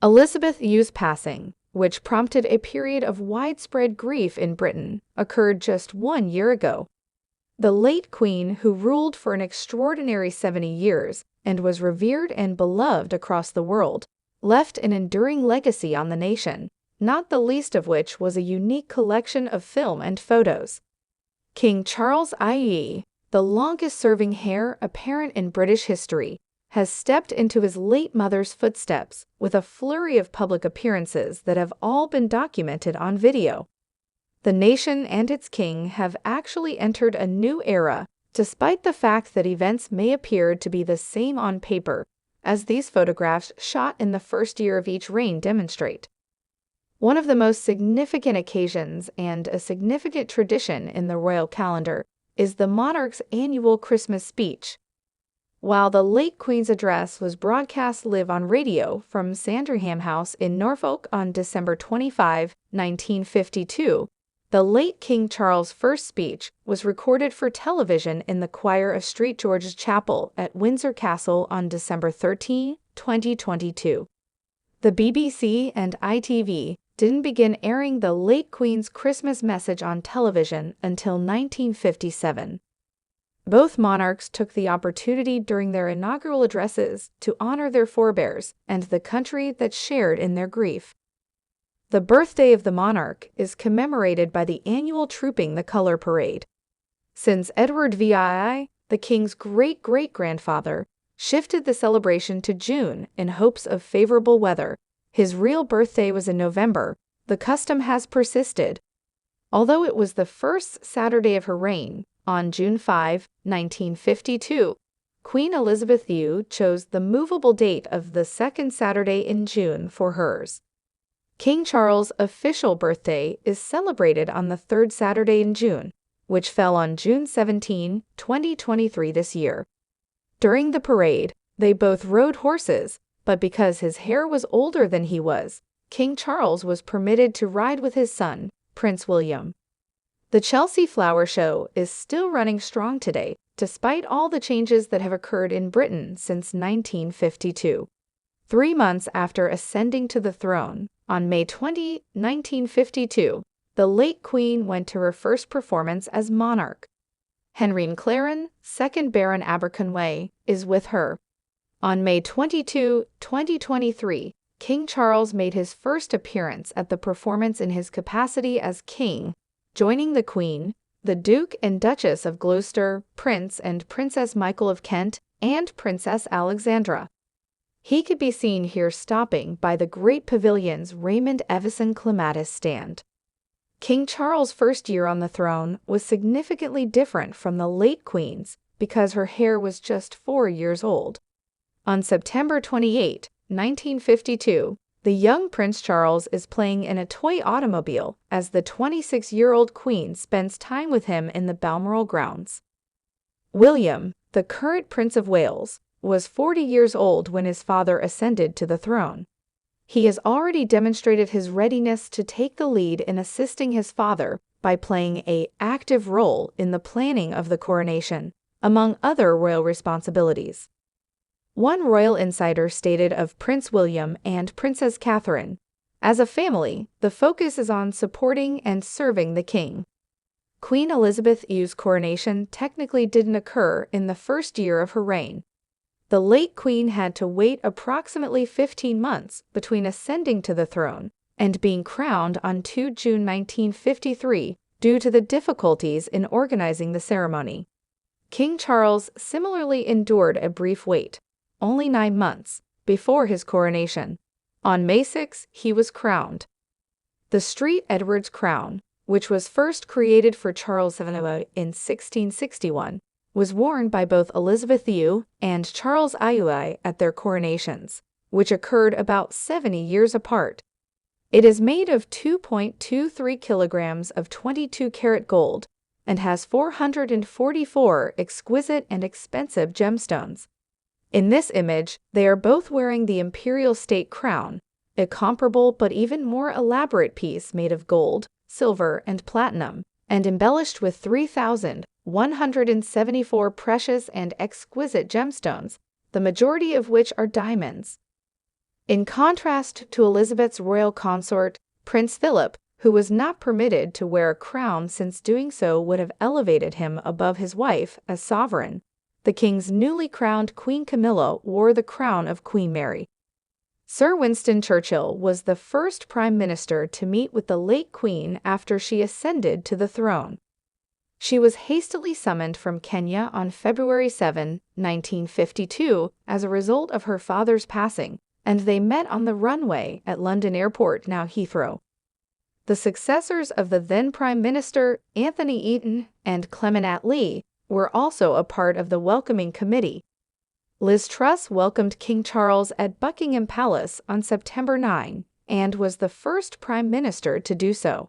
Elizabeth Yu's passing, which prompted a period of widespread grief in Britain, occurred just 1 year ago. The late Queen, who ruled for an extraordinary 70 years and was revered and beloved across the world, left an enduring legacy on the nation, not the least of which was a unique collection of film and photos. King Charles IE, the longest-serving heir apparent in British history, has stepped into his late mother's footsteps with a flurry of public appearances that have all been documented on video. The nation and its king have actually entered a new era, despite the fact that events may appear to be the same on paper, as these photographs shot in the first year of each reign demonstrate. One of the most significant occasions and a significant tradition in the royal calendar is the monarch's annual Christmas speech. While the late Queen's address was broadcast live on radio from Sandringham House in Norfolk on December 25, 1952, the late King Charles' first speech was recorded for television in the choir of St. George's Chapel at Windsor Castle on December 13, 2022. The BBC and ITV didn't begin airing the late Queen's Christmas message on television until 1957. Both monarchs took the opportunity during their inaugural addresses to honor their forebears and the country that shared in their grief. The birthday of the monarch is commemorated by the annual Trooping the Colour Parade. Since Edward VII, the king's great-great-grandfather, shifted the celebration to June in hopes of favorable weather, his real birthday was in November, the custom has persisted. Although it was the first Saturday of her reign, on June 5, 1952, Queen Elizabeth Yu chose the movable date of the second Saturday in June for hers. King Charles' official birthday is celebrated on the third Saturday in June, which fell on June 17, 2023 this year. During the parade, they both rode horses, but because his hair was older than he was, King Charles was permitted to ride with his son, Prince William. The Chelsea Flower Show is still running strong today, despite all the changes that have occurred in Britain since 1952. 3 months after ascending to the throne, on May 20, 1952, the late Queen went to her first performance as monarch. Henry Claren, 2nd Baron Aberconway, is with her. On May 22, 2023, King Charles made his first appearance at the performance in his capacity as king, joining the Queen, the Duke and Duchess of Gloucester, Prince and Princess Michael of Kent, and Princess Alexandra. He could be seen here stopping by the Great Pavilion's Raymond Evison Clematis stand. King Charles' first year on the throne was significantly different from the late Queen's because her hair was just 4 years old. On September 28, 1952, the young Prince Charles is playing in a toy automobile as the 26-year-old Queen spends time with him in the Balmoral grounds. William, the current Prince of Wales, was 40 years old when his father ascended to the throne. He has already demonstrated his readiness to take the lead in assisting his father by playing an active role in the planning of the coronation, among other royal responsibilities. One royal insider stated of Prince William and Princess Catherine, "As a family, the focus is on supporting and serving the king." Queen Elizabeth Yu's coronation technically didn't occur in the first year of her reign. The late Queen had to wait approximately 15 months between ascending to the throne and being crowned on 2 June 1953 due to the difficulties in organizing the ceremony. King Charles similarly endured a brief wait, only 9 months, before his coronation. On May 6, he was crowned. The St. Edward's crown, which was first created for Charles VII in 1661, was worn by both Elizabeth Yu and Charles IUI at their coronations, which occurred about 70 years apart. It is made of 2.23 kilograms of 22-karat gold and has 444 exquisite and expensive gemstones. In this image, they are both wearing the imperial state crown, a comparable but even more elaborate piece made of gold, silver, and platinum, and embellished with 3,174 precious and exquisite gemstones, the majority of which are diamonds. In contrast to Elizabeth's royal consort, Prince Philip, who was not permitted to wear a crown since doing so would have elevated him above his wife as sovereign, the king's newly crowned Queen Camilla wore the crown of Queen Mary. Sir Winston Churchill was the first prime minister to meet with the late queen after she ascended to the throne. She was hastily summoned from Kenya on February 7, 1952, as a result of her father's passing, and they met on the runway at London Airport, now Heathrow. The successors of the then Prime Minister, Anthony Eden and Clement Attlee, were also a part of the welcoming committee. Liz Truss welcomed King Charles at Buckingham Palace on September 9 and was the first Prime Minister to do so.